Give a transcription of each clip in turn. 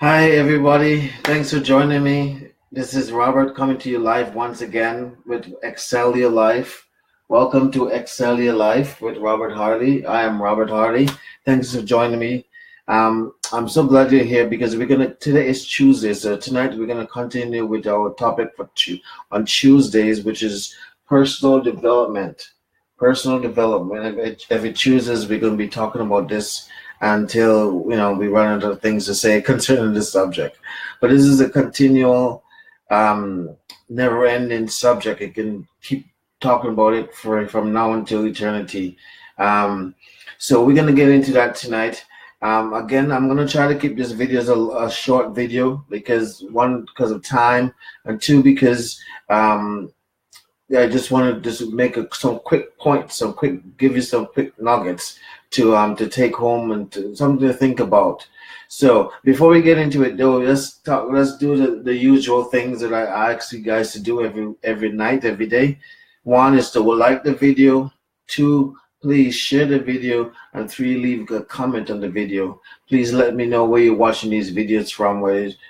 Hi, everybody. Thanks for joining me. This is Robert coming to you live once again with Excel Your Life. Welcome to Excel Your Life with Robert Hardy. I am Robert Hardy. Thanks for joining me. I'm so glad you're here because today is Tuesday, so tonight we're gonna continue with our topic on Tuesdays, which is personal development. Personal development. Every Tuesdays we're gonna be talking about this until we run out of things to say concerning this subject. But this is a continual, never-ending subject. You can keep talking about it from now until eternity. So we're gonna get into that tonight. Again, I'm gonna try to keep this video as a short video because one, because of time, and two, because I just wanted to just make some quick points, give you some quick nuggets to take home and something to think about. So before we get into it, though, let's do the usual things that I ask you guys to do every night, every day. One is to like the video. Two, please share the video, and three, leave a comment on the video. Please let me know where you're watching these videos from,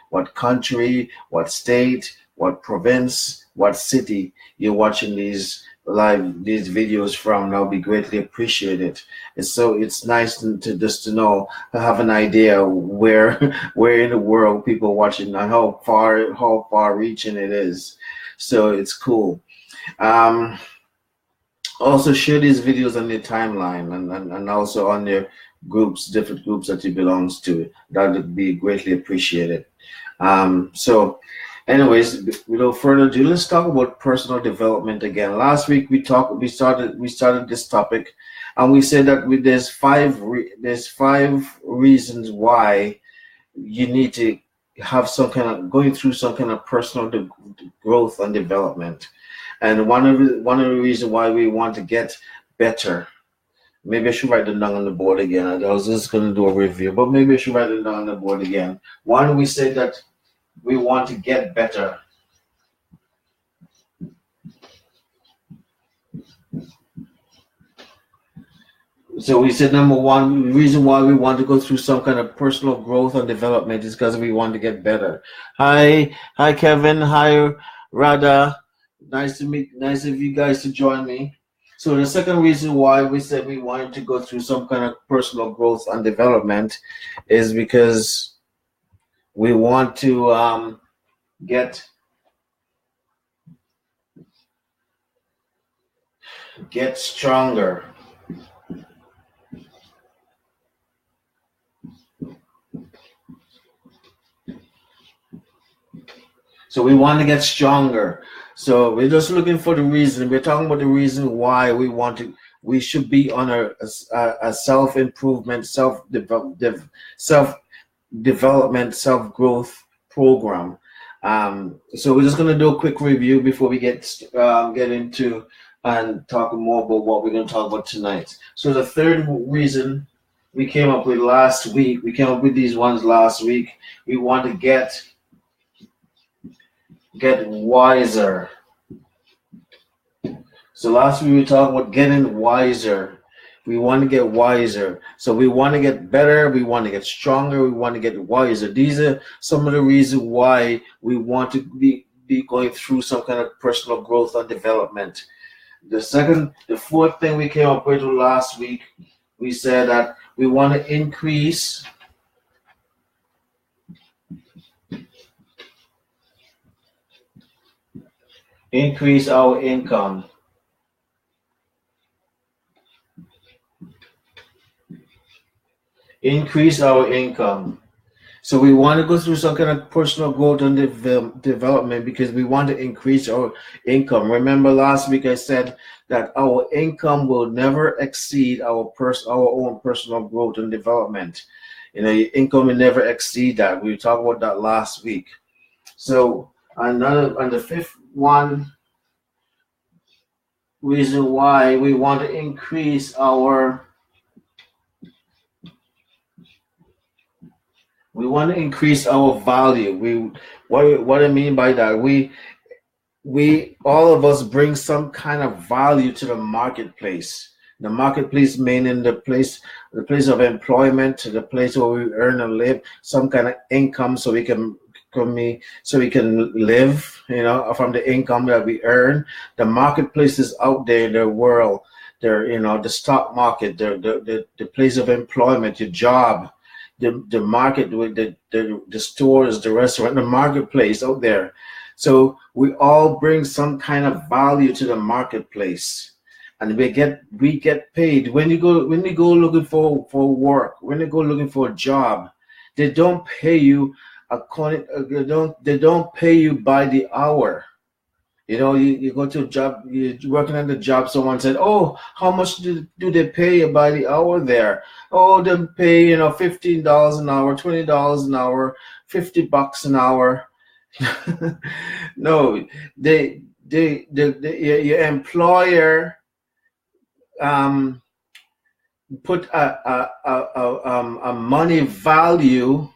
what country, what state, what province, what city you're watching these videos from. That'll be greatly appreciated. It's nice to know, to have an idea where in the world people are watching and how far reaching it is. So it's cool. Also share these videos on your timeline and also on your groups, different groups that you belongs to. That would be greatly appreciated. So anyways, without further ado, let's talk about personal development again. Last week we started this topic, and we said that there's five reasons why you need to have going through some kind of personal growth and development. And one of the reasons why we want to get better. Maybe I should write them down on the board again. I was just going to do a review, but maybe I should write them down on the board again. One, we said that we want to get better. So we said number one reason why we want to go through some kind of personal growth and development is because we want to get better. Hi Kevin. Hi Radha. Nice of you guys to join me. So the second reason why we said we wanted to go through some kind of personal growth and development is because we want to get stronger. So we want to get stronger. So we're just looking for the reason. We're talking about the reason why we should be on a self-improvement, self-development, self-growth program. So we're just going to do a quick review before we get into and talk more about what we're going to talk about tonight. So the third reason we came up with these ones last week. We want to get wiser. So last week we were talking about getting wiser. We want to get wiser. So we want to get better. We want to get stronger. We want to get wiser. These are some of the reasons why we want to be going through some kind of personal growth and development. The fourth thing we came up with last week, we said that we want to increase our income. Increase our income. So we want to go through some kind of personal growth and development because we want to increase our income. Remember last week I said that our income will never exceed our own personal growth and development. Your income will never exceed that. We talked about that last week. So and the fifth one reason why we want to increase our value. What I mean by that, we all of us bring some kind of value to the marketplace. The marketplace meaning the place of employment, the place where we earn and live, some kind of income, so we can live, from the income that we earn. The marketplace is out there in the world. There, the stock market, the place of employment, your job, the market with the stores, the restaurant, the marketplace out there. So we all bring some kind of value to the marketplace, and we get paid. When you go looking for work, when you go looking for a job, they don't pay you according. They don't pay you by the hour. You go to a job, you're working at the job, someone said, "Oh, how much do they pay you by the hour there?" "Oh, they pay, $15 an hour, $20 an hour, $50 an hour." No, your employer put a money value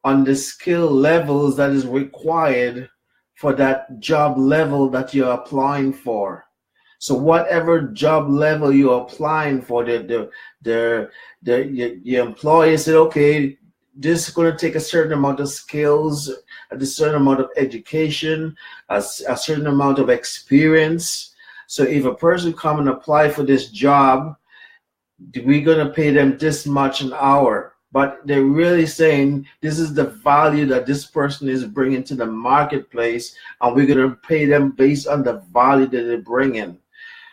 on the skill levels that is required for that job level that you're applying for. So whatever job level you're applying for, your employer said, okay, this is going to take a certain amount of skills, a certain amount of education, a certain amount of experience. So if a person come and apply for this job, we're going to pay them this much an hour. But they're really saying this is the value that this person is bringing to the marketplace, and we're going to pay them based on the value that they're bringing.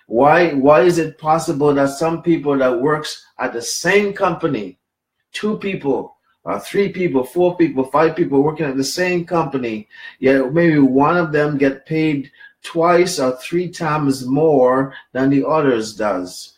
Why is it possible that some people that works at the same company, 2 people, 3 people, 4 people, 5 people working at the same company, yet maybe one of them get paid twice or 3 times more than the others does?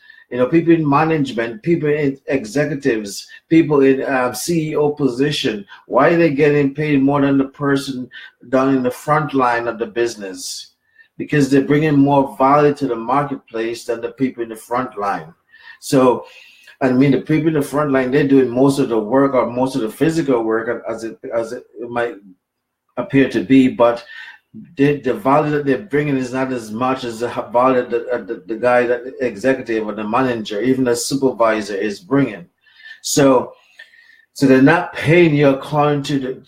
People in management, people in executives, people in CEO position, why are they getting paid more than the person down in the front line of the business? Because they're bringing more value to the marketplace than the people in the front line. So, the people in the front line, they're doing most of the work, or most of the physical work, as it might appear to be, but the value that they're bringing is not as much as the value that the guy, that the executive or the manager, even the supervisor, is bringing. So they're not paying you according to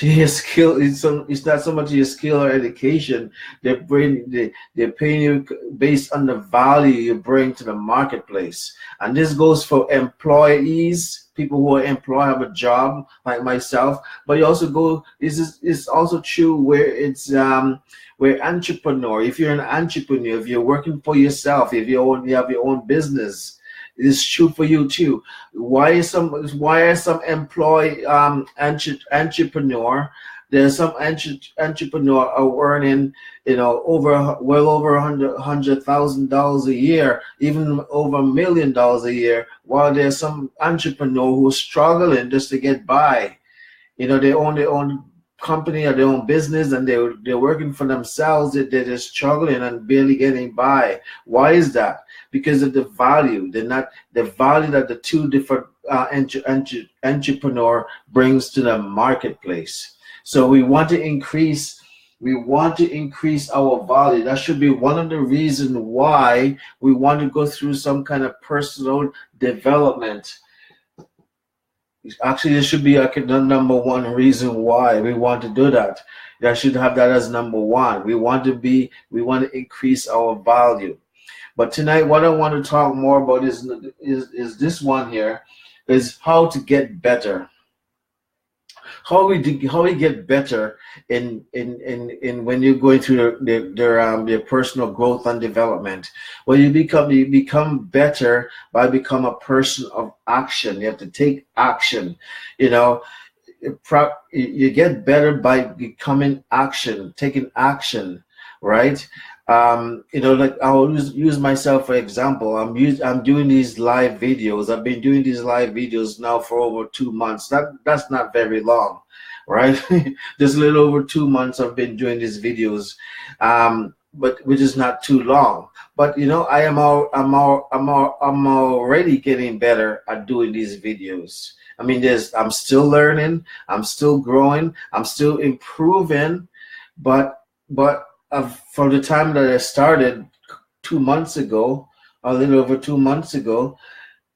your skill. It's not so much your skill or education. They're paying you based on the value you bring to the marketplace. And this goes for employees, people who are employed, have a job like myself. But you also it's also true where it's where entrepreneur. If you're an entrepreneur, if you're working for yourself, if you have your own business, it is true for you too. Why are some employee entrepreneur? There's some entrepreneur are earning well over $100,000 a year, even over $1 million a year, while there's some entrepreneur who's struggling just to get by. They own their own company or their own business, and they're working for themselves. They're just struggling and barely getting by. Why is that? Because of the value. They're not the value that the 2 different entrepreneur brings to the marketplace. So we want to increase our value. That should be one of the reasons why we want to go through some kind of personal development. Actually, it should be the number 1 reason why we want to do that. I should have that as number 1. We want to increase our value. But tonight, what I want to talk more about is this one here, is how to get better. How we get better in when you're going through their personal growth and development. Well, you become better by becoming a person of action. You have to take action. You get better by becoming action, taking action, right? Like I'll use myself for example. I'm doing these live videos. I've been doing these live videos now for over 2 months. That's not very long, right? Just a little over 2 months I've been doing these videos, but which is not too long. But I'm already getting better at doing these videos. I'm still learning. I'm still growing. I'm still improving, but from the time that I started 2 months ago, a little over 2 months ago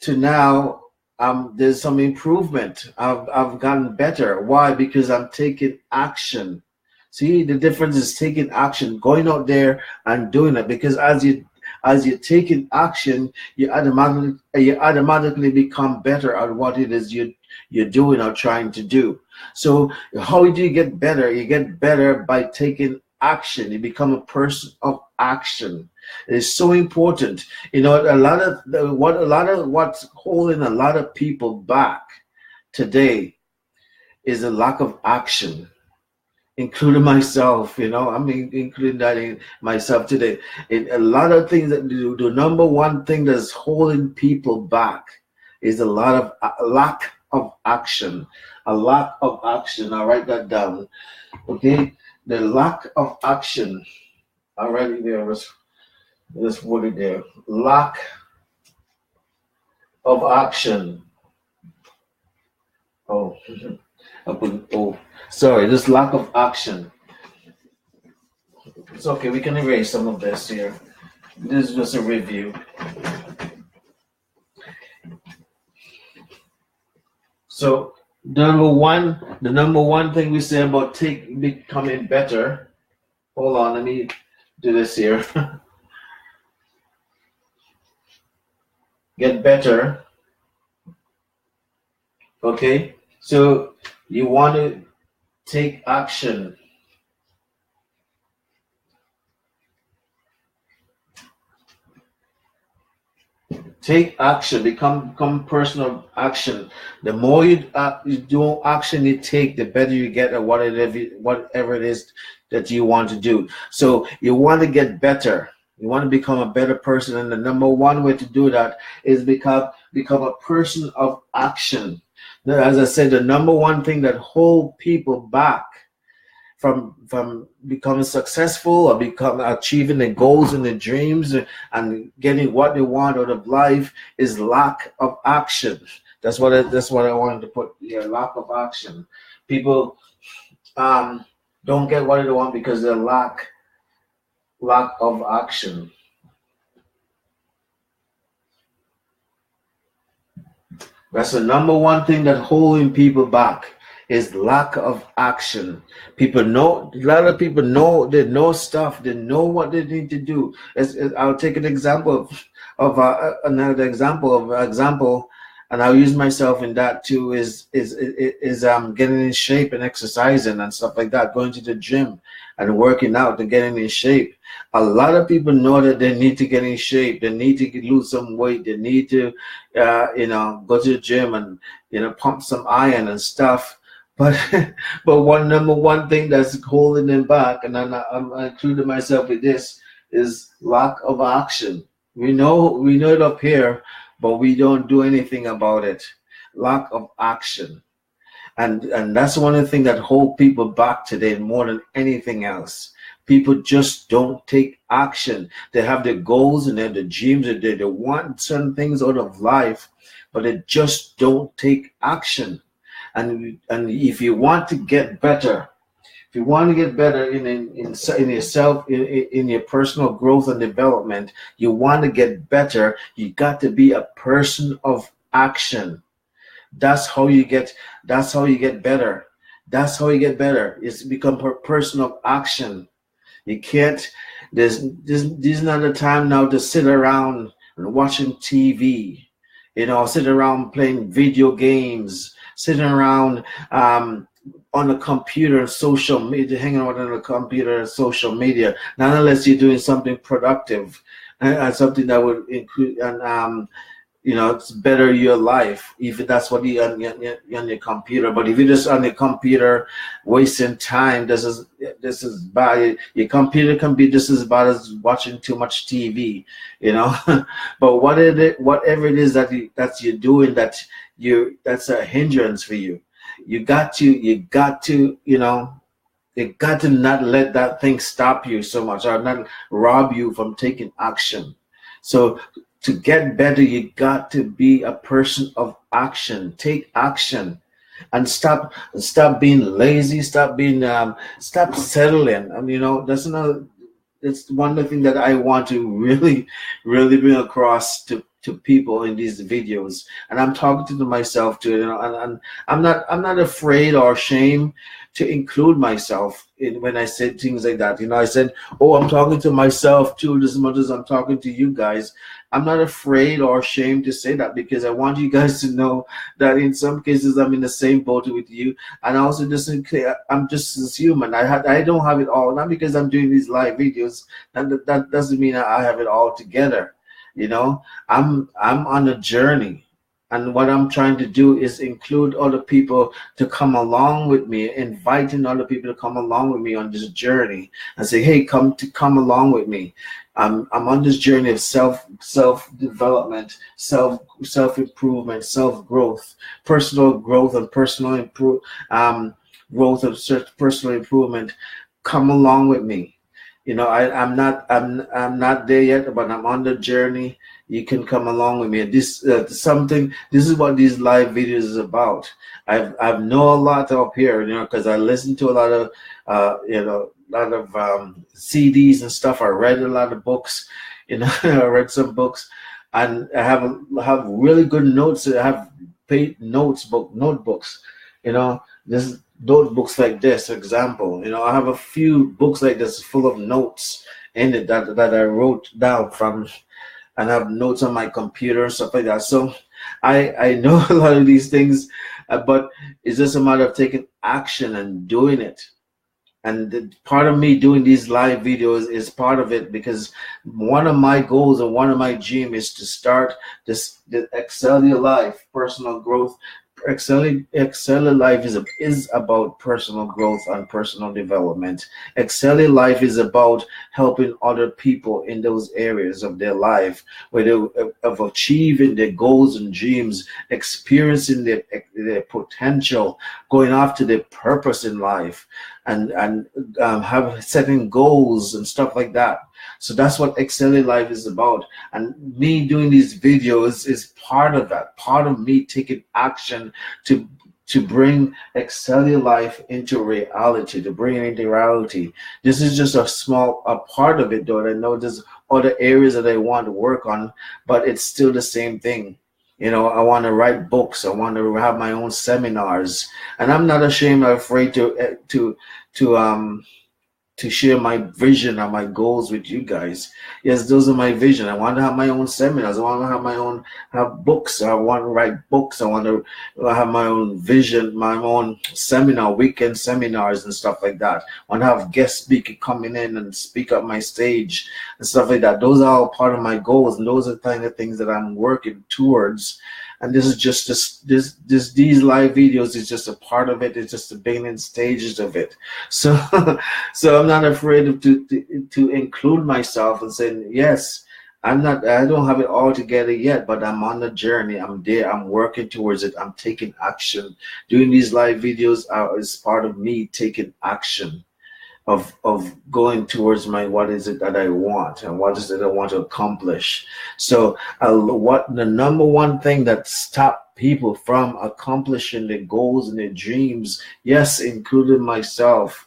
to now. There's some improvement. I've gotten better. Why? Because I'm taking action. See, the difference is taking action, going out there and doing it. Because as you're taking action, you automatically become better at what it is you're doing or trying to do. So how do you get better? You get better by taking action. You become a person of action. It is so important. What's holding a lot of people back today is a lack of action, including myself. I'm including that in myself today. In a lot of things that do, the number one thing that's holding people back is a lack of action. A lack of action. I'll write that down. Okay, the lack of action. Already there was. Let's put it there. Lack of action. Oh, sorry. This lack of action. It's okay. We can erase some of this here. This is just a review. So the number one thing we say about becoming better. Hold on. Let me do this here. Get better. Okay, so you want to take action. Take action. Become personal action. The more you do action you take, the better you get at whatever it is that you want to do. So you want to get better. You want to become a better person, and the number one way to do that is become a person of action. Now, as I said, the number one thing that hold people back from becoming successful or achieving the goals and the dreams and getting what they want out of life is lack of action. That's what I wanted to put here. Lack of action. People don't get what they want because they lack of action. That's the number one thing that holding people back is lack of action. A lot of people know, they know stuff, they know what they need to do. I'll take an example of another example, and I'll use myself in that too. Is getting in shape and exercising and stuff like that, going to the gym and working out and getting in shape. A lot of people know that they need to get in shape. They need to lose some weight. They need to, go to the gym and pump some iron and stuff. But number one thing that's holding them back, and I'm including myself with this, is lack of action. We know it up here, but we don't do anything about it. Lack of action. And that's one of the things that hold people back today more than anything else. People just don't take action. They have their goals and they have their dreams, and they want certain things out of life, but they just don't take action. And if you want to get better, in yourself, in your personal growth and development, you want to get better, you got to be a person of action. That's how you get better. That's how you get better. It's become a person of action. You can't, there's not the time now to sit around and watching TV, sit around playing video games, sitting around on the computer and social media, hanging out on the computer and social media, not unless you're doing something productive and something that would include and it's better your life if that's what you on your computer. But if you're just on your computer wasting time, this is bad. Your computer can be just as bad as watching too much TV, But whatever it is that you're doing that's a hindrance for you. You got to not let that thing stop you so much or not rob you from taking action. So to get better, you got to be a person of action. Take action, and stop being lazy. Stop settling. And that's another. it's one of the things that I want to really, really bring across to people in these videos. And I'm talking to myself too, you know, and I'm not afraid or ashamed to include myself in when I said things like that. You know, I said, oh, I'm talking to myself too, as much as I'm talking to you guys. I'm not afraid or ashamed to say that, because I want you guys to know that in some cases I'm in the same boat with you. And also just I'm just as human. I don't have it all. Not because I'm doing these live videos, that doesn't mean I have it all together. You know, I'm on a journey. And what I'm trying to do is include other people to come along with me, inviting other people to come along with me on this journey and say, hey, come along with me. I'm on this journey of self development, self improvement, self growth, personal growth, and growth of personal improvement. Come along with me. You know, I'm not there yet, but I'm on the journey. You can come along with me. This is what these live videos is about. I've know a lot up here, you know, because I listen to a lot of CDs and stuff. I read a lot of books, you know. I read some books, and I have really good notes. I have paid notebooks, you know. This notebooks like this, for example, you know, I have a few books like this full of notes in it that I wrote down from, and I have notes on my computer and stuff like that. So I know a lot of these things, but it's just a matter of taking action and doing it. And part of me doing these live videos is part of it, because one of my goals and one of my dreams is to start the Excel Your Life personal growth. Excel Your Life is about personal growth and personal development. Excel Your Life is about helping other people in those areas of their life where of achieving their goals and dreams, experiencing their potential, going after their purpose in life, and have setting goals and stuff like that. So that's what Excel Your Life is about. And me doing these videos is part of that, part of me taking action to bring Excel Your Life into reality, to bring it into reality. This is just a part of it, though. I know there's other areas that I want to work on, but it's still the same thing. You know, I want to write books. I want to have my own seminars, and I'm not ashamed or afraid to share my vision and my goals with you guys. Yes, those are my vision. I want to have my own seminars. I want to have books. I want to write books. I want to have my own vision, my own weekend seminars and stuff like that. I want to have guest speaker coming in and speak up my stage and stuff like that. Those are all part of my goals, and those are the kind of things that I'm working towards. And this is just these live videos is just a part of it. It's just the beginning stages of it. So I'm not afraid to include myself and saying, yes, I don't have it all together yet, but I'm on the journey. I'm there. I'm working towards it. I'm taking action. Doing these live videos is part of me taking action of going towards what is it that I want, and what is it I want to accomplish. So what the number one thing that stops people from accomplishing their goals and their dreams, yes, including myself,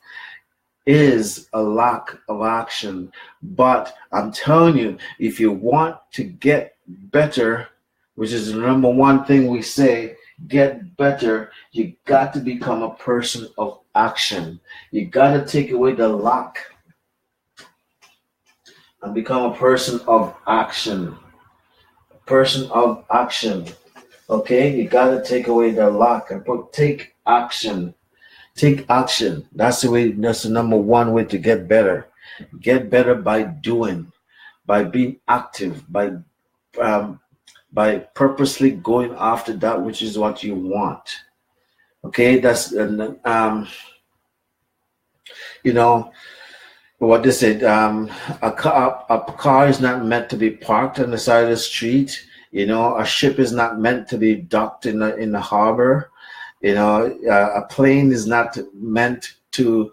is a lack of action. But I'm telling you, if you want to get better, which is the number one thing we say, get better, you got to become a person of action. You got to take away the lack and become a person of action. A person of action. Okay? You got to take away the lack and take action. Take action. That's the number one way to get better. Get better by doing, by being active, by purposely going after that which is what you want. Okay, that's you know what they said. A car is not meant to be parked on the side of the street. You know, a ship is not meant to be docked in the harbor. You know, a plane is not meant to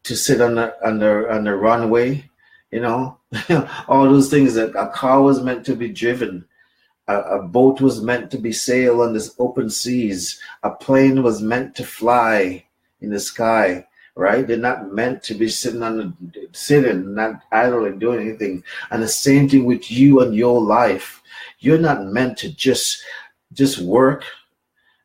sit on the runway. You know, all those things. That a car was meant to be driven. A boat was meant to be sailed on this open seas. A plane was meant to fly in the sky. right? They're not meant to be sitting, not idle and doing anything. And the same thing with you and your life. You're not meant to just work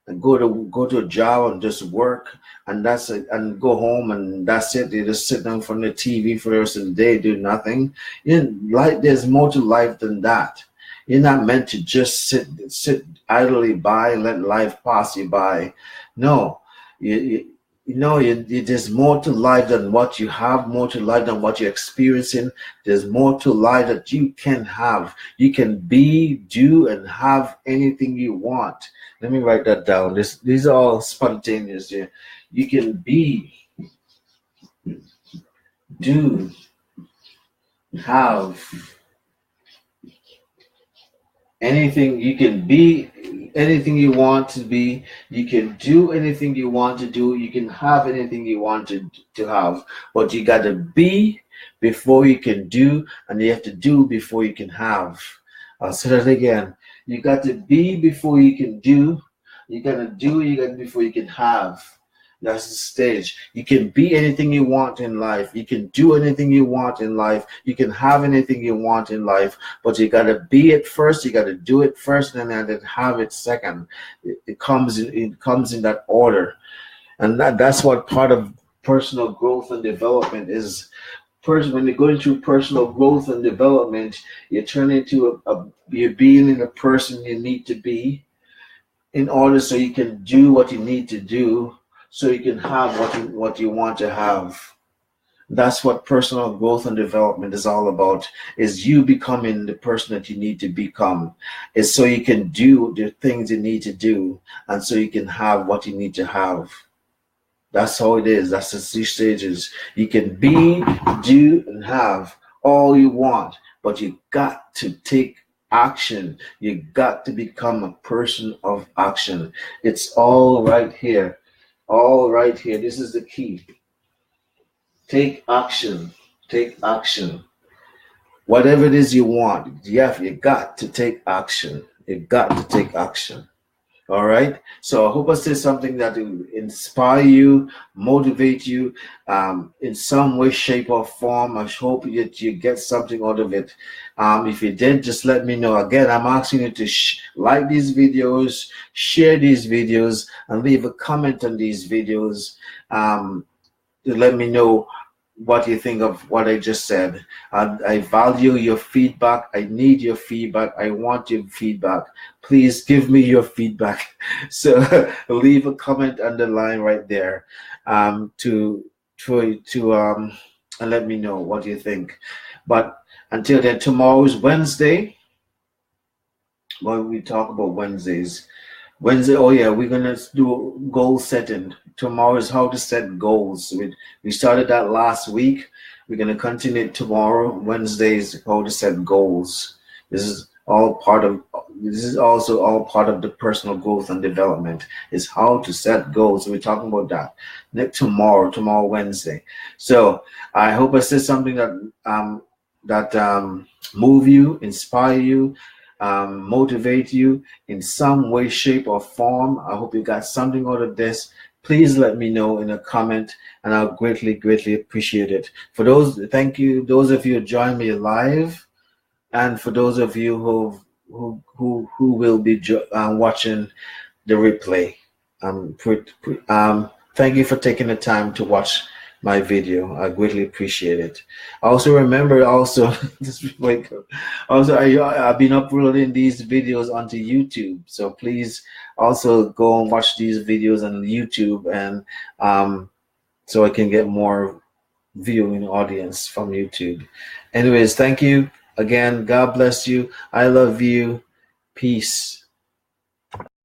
and go to a job and just work, and that's it, and go home and that's it. You just sit down from the TV for the rest of the day, do nothing. Like there's more to life than that. You're not meant to just sit idly by and let life pass you by. No, there's more to life than what you have, more to life than what you're experiencing. There's more to life that you can have. You can be, do, and have anything you want. Let me write that down. These are all spontaneous here. You can be, do, have anything. You can be anything you want to be. You can do anything you want to do. You can have anything you want to have. But you got to be before you can do, and you have to do before you can have. I'll say that again. You got to be before you can do. You got to do before you can have. That's the stage. You can be anything you want in life. You can do anything you want in life. You can have anything you want in life. But you got to be it first. You got to do it first, and then have it second. It comes in that order, and that's what part of personal growth and development is. When you're going through personal growth and development, you turn into you're being the person you need to be, in order so you can do what you need to do, so you can have what you want to have. That's what personal growth and development is all about, is you becoming the person that you need to become. It's so you can do the things you need to do, and so you can have what you need to have. That's how it is. That's the 3 stages. You can be, do, and have all you want, but you got to take action. You got to become a person of action. It's all right here. All right here. This is the key. Take action. Take action. Whatever it is you want, you got to take action. You got to take action. All right. So I hope I said something that will inspire you, motivate you in some way, shape, or form. I hope that you get something out of it. If you did, just let me know. Again, I'm asking you to like these videos, share these videos, and leave a comment on these videos to let me know what you think of what I just said. I value your feedback. I need your feedback. I want your feedback. Please give me your feedback. So leave a comment on the line right there to and let me know what you think. But until then, tomorrow is Wednesday. Well, we talk about Wednesdays. Wednesday, oh yeah, we're gonna do goal setting. Tomorrow is how to set goals. We started that last week. We're gonna continue tomorrow. Wednesday is how to set goals. This is also all part of the personal growth and development, is how to set goals. So we're talking about that next tomorrow Wednesday. So I hope I said something that move you, inspire you, motivate you in some way, shape, or form. I hope you got something out of this. Please let me know in a comment, and I'll greatly appreciate it. For those, thank you. Those of you who join me live, and for those of you who will be watching the replay, thank you for taking the time to watch my video. I greatly appreciate it. Also remember, I've been uploading these videos onto YouTube, so please also go and watch these videos on YouTube, and so I can get more viewing audience from YouTube. Anyways, thank you again. God bless you. I love you. Peace.